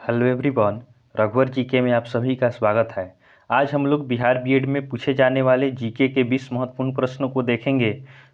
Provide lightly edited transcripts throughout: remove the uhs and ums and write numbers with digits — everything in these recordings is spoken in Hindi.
हेलो एवरीवन, रघुवर जीके में आप सभी का स्वागत है। आज हम लोग बिहार बीएड में पूछे जाने वाले जीके के 20 महत्वपूर्ण प्रश्नों को देखेंगे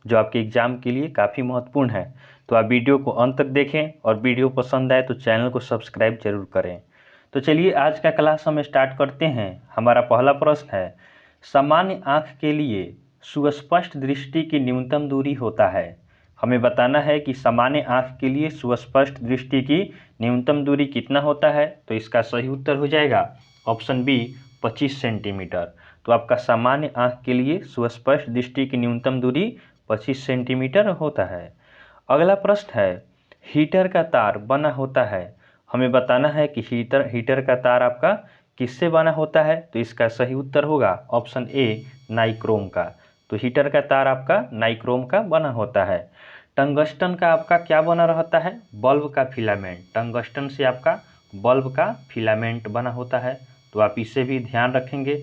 जो आपके एग्जाम के लिए काफ़ी महत्वपूर्ण है। तो आप वीडियो को अंत तक देखें और वीडियो पसंद आए तो चैनल को सब्सक्राइब जरूर करें। तो चलिए आज का क्लास हम स्टार्ट करते हैं। हमारा पहला प्रश्न है, सामान्य आँख के लिए सुस्पष्ट दृष्टि की न्यूनतम दूरी होता है। हमें बताना है कि सामान्य आँख के लिए सुस्पष्ट दृष्टि की न्यूनतम दूरी कितना होता है। तो इसका सही उत्तर हो जाएगा ऑप्शन बी 25 सेंटीमीटर। तो आपका सामान्य आँख के लिए सुस्पष्ट दृष्टि की न्यूनतम दूरी 25 सेंटीमीटर होता है। अगला प्रश्न है, हीटर का तार बना होता है। हमें बताना है कि हीटर का तार आपका किससे बना होता है। तो इसका सही उत्तर होगा ऑप्शन ए नाइक्रोम का। तो हीटर का तार आपका नाइक्रोम का बना होता है। टंगस्टन का आपका क्या बना रहता है? बल्ब का फिलामेंट। टंगस्टन से आपका बल्ब का फिलामेंट बना होता है। तो आप इसे भी ध्यान रखेंगे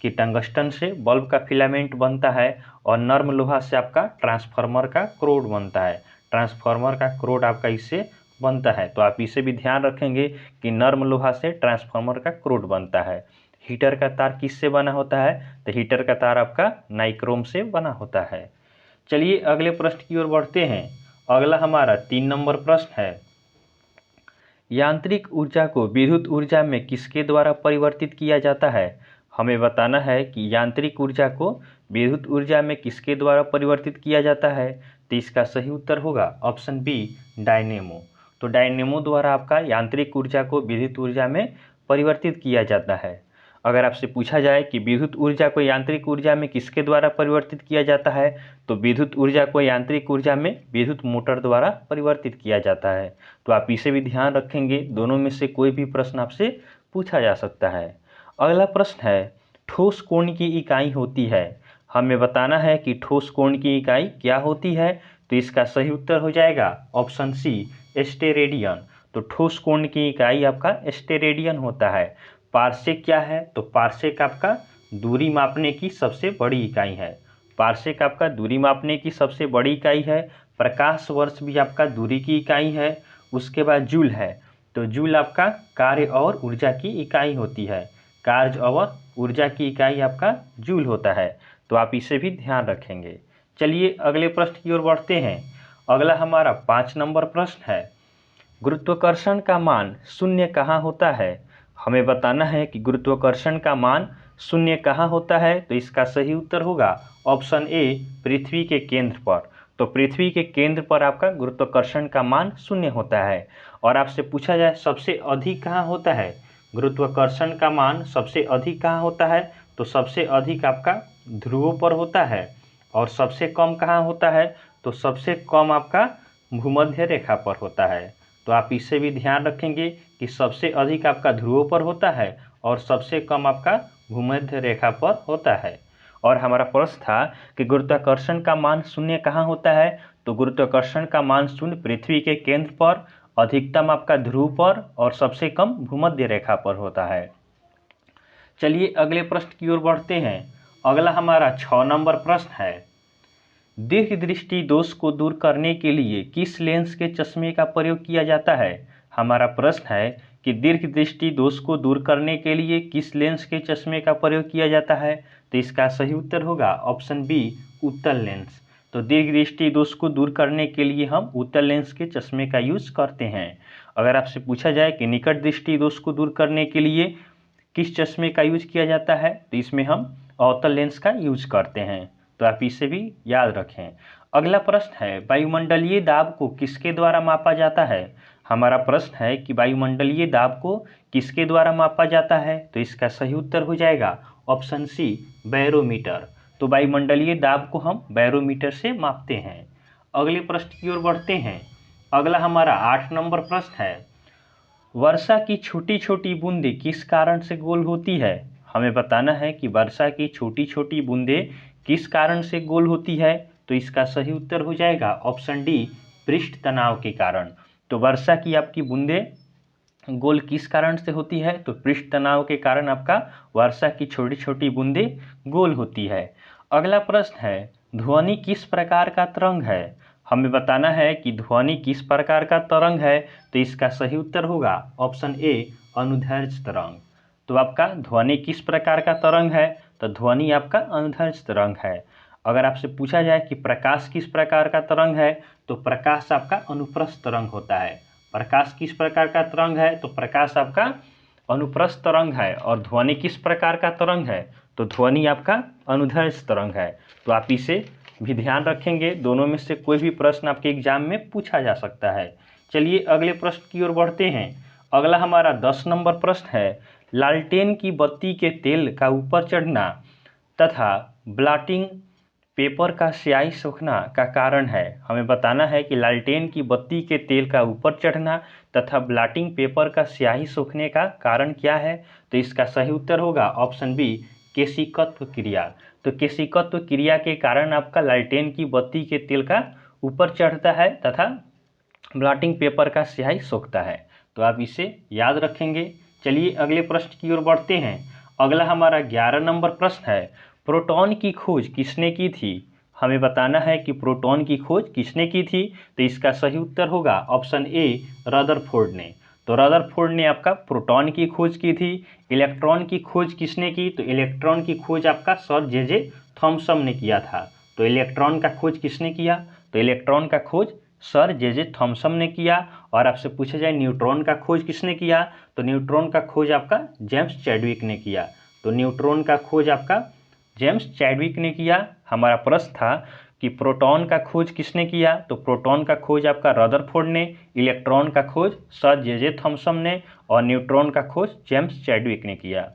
कि टंगस्टन से बल्ब का फिलामेंट बनता है और नर्म लोहा से आपका ट्रांसफार्मर का क्रोड बनता है। ट्रांसफार्मर का क्रोड आपका इससे बनता है। तो आप इसे भी ध्यान रखेंगे कि नर्म लोहा से ट्रांसफार्मर का क्रोड बनता है। हीटर का तार किससे बना होता है? तो हीटर का तार आपका नाइक्रोम से बना होता है। चलिए अगले प्रश्न की ओर बढ़ते हैं। अगला हमारा 3 नंबर प्रश्न है, यांत्रिक ऊर्जा को विद्युत ऊर्जा में किसके द्वारा परिवर्तित किया जाता है। हमें बताना है कि यांत्रिक ऊर्जा को विद्युत ऊर्जा में किसके द्वारा परिवर्तित किया जाता है। तो इसका सही उत्तर होगा ऑप्शन बी डायनेमो। तो डायनेमो द्वारा आपका यांत्रिक ऊर्जा को विद्युत ऊर्जा में परिवर्तित किया जाता है। अगर आपसे पूछा जाए कि विद्युत ऊर्जा को यांत्रिक ऊर्जा में किसके द्वारा परिवर्तित किया जाता है, तो विद्युत ऊर्जा को यांत्रिक ऊर्जा में विद्युत मोटर द्वारा परिवर्तित किया जाता है। तो आप इसे भी ध्यान रखेंगे, दोनों में से कोई भी प्रश्न आपसे पूछा जा सकता है। अगला प्रश्न है, ठोस कोण की इकाई होती है। हमें बताना है कि ठोस कोण की इकाई क्या होती है। तो इसका सही उत्तर हो जाएगा ऑप्शन सी स्टेरेडियन। तो ठोस कोण की इकाई आपका स्टेरेडियन होता है। पारसेक क्या है? तो पारसेक आपका दूरी मापने की सबसे बड़ी इकाई है। पारसेक आपका दूरी मापने की सबसे बड़ी इकाई है। प्रकाश वर्ष भी आपका दूरी की इकाई है। उसके बाद जूल है। तो जूल आपका कार्य और ऊर्जा की इकाई होती है। कार्य और ऊर्जा की इकाई आपका जूल होता है। तो आप इसे भी ध्यान रखेंगे। चलिए अगले प्रश्न की ओर बढ़ते हैं। अगला हमारा 5 नंबर प्रश्न है, गुरुत्वाकर्षण का मान शून्य कहाँ होता है। हमें बताना है कि गुरुत्वाकर्षण का मान शून्य कहाँ होता है। तो इसका सही उत्तर होगा ऑप्शन ए पृथ्वी के केंद्र पर। तो पृथ्वी के केंद्र पर आपका गुरुत्वाकर्षण का मान शून्य होता है। और आपसे पूछा जाए सबसे अधिक कहाँ होता है, गुरुत्वाकर्षण का मान सबसे अधिक कहाँ होता है। तो सबसे अधिक आपका ध्रुवों पर होता है। और सबसे कम कहाँ होता है, तो सबसे कम आपका भूमध्य रेखा पर होता है। तो आप इससे भी ध्यान रखेंगे कि सबसे अधिक आपका ध्रुवों पर होता है और सबसे कम आपका भूमध्य रेखा पर होता है। और हमारा प्रश्न था कि गुरुत्वाकर्षण का मान शून्य कहाँ होता है। तो गुरुत्वाकर्षण का मान शून्य पृथ्वी के केंद्र पर, अधिकतम आपका ध्रुव पर और सबसे कम भूमध्य रेखा पर होता है। चलिए अगले प्रश्न की ओर बढ़ते हैं। अगला हमारा 6 नंबर प्रश्न है, दीर्घ दृष्टि दोष को दूर करने के लिए किस लेंस के चश्मे का प्रयोग किया जाता है। हमारा प्रश्न है कि दीर्घ दृष्टि दोष को दूर करने के लिए किस लेंस के चश्मे का प्रयोग किया जाता है। तो इसका सही उत्तर होगा ऑप्शन बी उत्तल लेंस। तो दीर्घ दृष्टि दोष को दूर करने के लिए हम उत्तल लेंस के चश्मे का यूज करते हैं। अगर आपसे पूछा जाए कि निकट दृष्टि दोष को दूर करने के लिए किस चश्मे का यूज किया जाता है, तो इसमें हम अवतल लेंस का यूज करते हैं। तो आप इसे भी याद रखें। अगला प्रश्न है, वायुमंडलीय दाब को किसके द्वारा मापा जाता है। हमारा प्रश्न है कि वायुमंडलीय दाब को किसके द्वारा मापा जाता है। तो इसका सही उत्तर हो जाएगा ऑप्शन सी बैरोमीटर। तो वायुमंडलीय दाब को हम बैरोमीटर से मापते हैं। अगले प्रश्न की ओर बढ़ते हैं। अगला हमारा 8 नंबर प्रश्न है, वर्षा की छोटी छोटी बूंदें किस कारण से गोल होती है। हमें बताना है कि वर्षा की छोटी छोटी बूंदें किस कारण से गोल होती है। तो इसका सही उत्तर हो जाएगा ऑप्शन डी पृष्ठ तनाव के कारण। तो वर्षा की आपकी बूंदें गोल किस कारण से होती है। तो पृष्ठ तनाव के कारण आपका वर्षा की छोटी छोटी बूंदें गोल होती है। अगला प्रश्न है, ध्वनि किस प्रकार का तरंग है। हमें बताना है कि ध्वनि किस प्रकार का तरंग है, तो इसका सही उत्तर होगा ऑप्शन ए अनुदैर्ध्य तरंग। तो आपका ध्वनि किस प्रकार का तरंग है, तो ध्वनि आपका अनुदैर्ध्य तरंग है। अगर आपसे पूछा जाए कि प्रकाश किस प्रकार का तरंग है, तो प्रकाश आपका अनुप्रस्थ तरंग होता है। प्रकाश किस प्रकार का तरंग है, तो प्रकाश आपका अनुप्रस्थ तरंग है। और ध्वनि किस प्रकार का तरंग है, तो ध्वनि आपका अनुदैर्ध्य तरंग है। तो आप इसे भी ध्यान रखेंगे, दोनों में से कोई भी प्रश्न आपके एग्जाम में पूछा जा सकता है। चलिए अगले प्रश्न की ओर बढ़ते हैं। अगला हमारा 10 नंबर प्रश्न है, लालटेन की बत्ती के तेल का ऊपर चढ़ना तथा ब्लॉटिंग पेपर का स्याही सूखना का कारण है। हमें बताना है कि लालटेन की बत्ती के तेल का ऊपर चढ़ना तथा ब्लॉटिंग पेपर का स्याही सूखने का कारण क्या है, तो इसका सही उत्तर होगा ऑप्शन बी केशिकत्व क्रिया। तो केशिकत्व क्रिया के कारण आपका लालटेन की बत्ती के तेल का ऊपर चढ़ता है तथा ब्लॉटिंग पेपर का स्याही सूखता है। तो आप इसे याद रखेंगे। चलिए अगले प्रश्न की ओर बढ़ते हैं। अगला हमारा 11 नंबर प्रश्न है, प्रोटॉन की खोज किसने की थी। हमें बताना है कि प्रोटॉन की खोज किसने की थी, तो इसका सही उत्तर होगा ऑप्शन ए रदरफोर्ड ने। तो रदरफोर्ड ने आपका प्रोटॉन की खोज की थी। इलेक्ट्रॉन की खोज किसने की, तो इलेक्ट्रॉन की खोज आपका सर जे थॉमसन ने किया था। तो इलेक्ट्रॉन का खोज किसने किया, तो इलेक्ट्रॉन का खोज सर जे थॉमसन ने किया। और आपसे पूछा जाए न्यूट्रॉन का खोज किसने किया, तो न्यूट्रॉन का खोज आपका जेम्स चैडविक ने किया। तो न्यूट्रॉन का खोज आपका जेम्स चैडविक ने किया। हमारा प्रश्न था कि प्रोटॉन का खोज किसने किया, तो प्रोटॉन का खोज आपका रदरफोर्ड ने, इलेक्ट्रॉन का खोज सर जे थॉमसन ने और न्यूट्रॉन का खोज जेम्स चैडविक ने किया।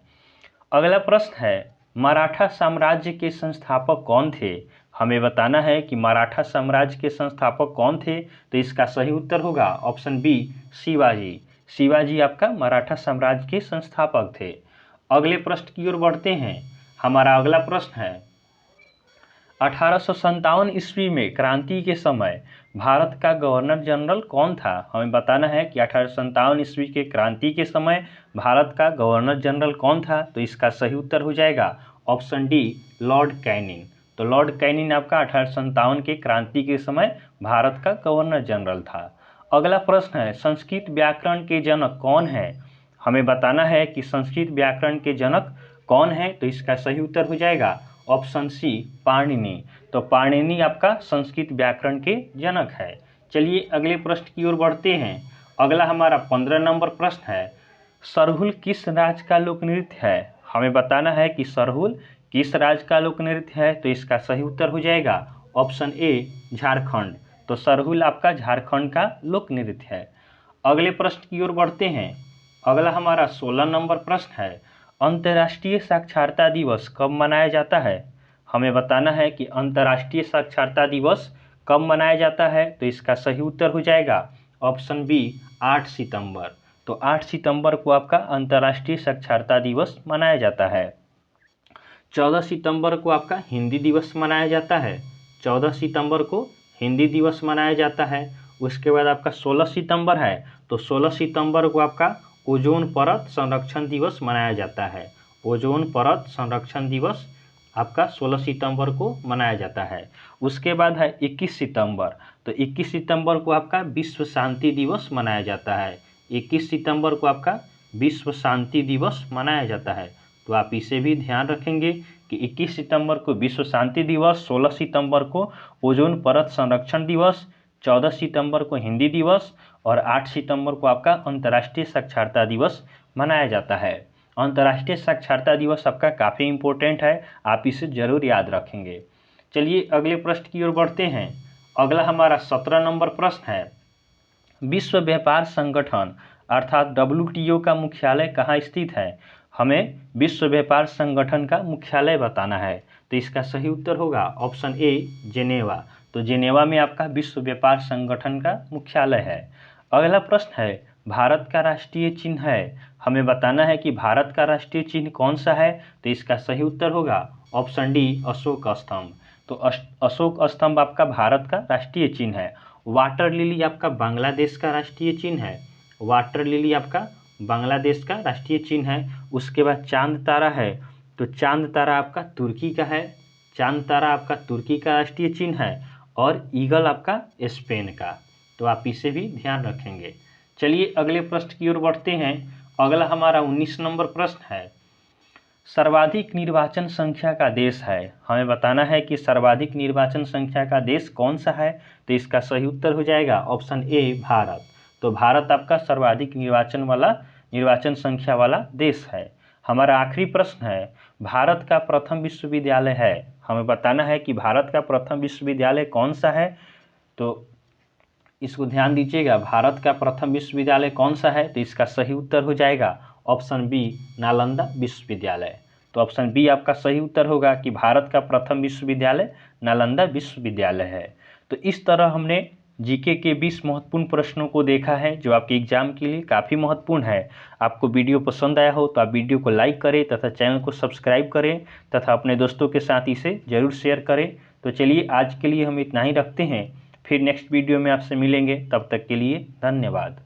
अगला प्रश्न है, मराठा साम्राज्य के संस्थापक कौन थे। हमें बताना है कि मराठा साम्राज्य के संस्थापक कौन थे, तो इसका सही उत्तर होगा ऑप्शन बी शिवाजी। शिवाजी आपका मराठा साम्राज्य के संस्थापक थे। अगले प्रश्न की ओर बढ़ते हैं। हमारा अगला प्रश्न है, 1857 ईस्वी में क्रांति के समय भारत का गवर्नर जनरल कौन था। हमें बताना है कि 1857 ईस्वी के क्रांति के समय भारत का गवर्नर जनरल कौन था, तो इसका सही उत्तर हो जाएगा ऑप्शन डी लॉर्ड कैनिंग। तो लॉर्ड कैनिंग आपका 1857 के क्रांति के समय भारत का गवर्नर जनरल था। अगला प्रश्न है, संस्कृत व्याकरण के जनक कौन है। हमें बताना है कि संस्कृत व्याकरण के जनक कौन है, तो इसका सही उत्तर हो जाएगा ऑप्शन सी पाणिनि। तो पाणिनि आपका संस्कृत व्याकरण के जनक है। चलिए अगले प्रश्न की ओर बढ़ते हैं। अगला हमारा 15 नंबर प्रश्न है, सरहुल किस राज्य का लोक नृत्य है। हमें बताना है कि सरहुल किस राज्य का लोक नृत्य है, तो इसका सही उत्तर हो जाएगा ऑप्शन ए झारखंड। तो सरहुल आपका झारखंड का लोक नृत्य है। अगले प्रश्न की ओर बढ़ते हैं। अगला हमारा 16 नंबर प्रश्न है, अंतर्राष्ट्रीय साक्षरता दिवस कब मनाया जाता है। हमें बताना है कि अंतर्राष्ट्रीय साक्षरता दिवस कब मनाया जाता है, तो इसका सही उत्तर हो जाएगा ऑप्शन बी 8 सितंबर। तो 8 सितंबर को आपका अंतर्राष्ट्रीय साक्षरता दिवस मनाया जाता है। 14 सितंबर को आपका हिंदी दिवस मनाया जाता है। 14 सितंबर को हिंदी दिवस मनाया जाता है। उसके बाद आपका 16 सितंबर है, तो 16 सितंबर को आपका ओजोन परत संरक्षण दिवस मनाया जाता है। ओजोन परत संरक्षण दिवस आपका 16 सितंबर को मनाया जाता है। उसके बाद है 21 सितंबर। तो 21 सितंबर को आपका विश्व शांति दिवस मनाया जाता है। 21 सितंबर को आपका विश्व शांति दिवस मनाया जाता है। तो आप इसे भी ध्यान रखेंगे कि 21 सितंबर को विश्व शांति दिवस, 16 सितंबर को ओजोन परत संरक्षण दिवस, 14 सितंबर को हिंदी दिवस और 8 सितंबर को आपका अंतर्राष्ट्रीय साक्षरता दिवस मनाया जाता है। अंतर्राष्ट्रीय साक्षरता दिवस आपका काफ़ी इम्पोर्टेंट है, आप इसे जरूर याद रखेंगे। चलिए अगले प्रश्न की ओर बढ़ते हैं। अगला हमारा 17 नंबर प्रश्न है, विश्व व्यापार संगठन अर्थात WTO का मुख्यालय कहाँ स्थित है। हमें विश्व व्यापार संगठन का मुख्यालय बताना है, तो इसका सही उत्तर होगा ऑप्शन ए जेनेवा। तो जेनेवा में आपका विश्व व्यापार संगठन का मुख्यालय है। अगला प्रश्न है, भारत का राष्ट्रीय चिन्ह है। हमें बताना है कि भारत का राष्ट्रीय चिन्ह कौन सा है, तो इसका सही उत्तर होगा ऑप्शन डी अशोक स्तंभ। तो अशोक स्तंभ आपका भारत का राष्ट्रीय चिन्ह है। वाटर लिली आपका बांग्लादेश का राष्ट्रीय चिन्ह है। वाटर लिली आपका बांग्लादेश का राष्ट्रीय चिन्ह है। उसके बाद चांद तारा है, तो चांद तारा आपका तुर्की का है। चांद तारा आपका तुर्की का राष्ट्रीय चिन्ह है। और ईगल आपका स्पेन का। तो आप इसे भी ध्यान रखेंगे। चलिए अगले प्रश्न की ओर बढ़ते हैं। अगला हमारा 19 नंबर प्रश्न है, सर्वाधिक निर्वाचन संख्या का देश है। हमें बताना है कि सर्वाधिक निर्वाचन संख्या का देश कौन सा है। तो इसका सही उत्तर हो जाएगा ऑप्शन ए भारत। तो भारत आपका सर्वाधिक निर्वाचन संख्या वाला देश है। हमारा आखिरी प्रश्न है, भारत का प्रथम विश्वविद्यालय है। हमें बताना है कि भारत का प्रथम विश्वविद्यालय कौन सा है। तो इसको ध्यान दीजिएगा, भारत का प्रथम विश्वविद्यालय कौन सा है। तो इसका सही उत्तर हो जाएगा ऑप्शन बी नालंदा विश्वविद्यालय। तो ऑप्शन बी आपका सही उत्तर होगा कि भारत का प्रथम विश्वविद्यालय नालंदा विश्वविद्यालय है। तो इस तरह हमने जीके के 20 महत्वपूर्ण प्रश्नों को देखा है जो आपके एग्जाम के लिए काफ़ी महत्वपूर्ण है। आपको वीडियो पसंद आया हो तो आप वीडियो को लाइक करें तथा चैनल को सब्सक्राइब करें तथा अपने दोस्तों के साथ इसे ज़रूर शेयर करें। तो चलिए आज के लिए हम इतना ही रखते हैं, फिर नेक्स्ट वीडियो में आपसे मिलेंगे। तब तक के लिए धन्यवाद।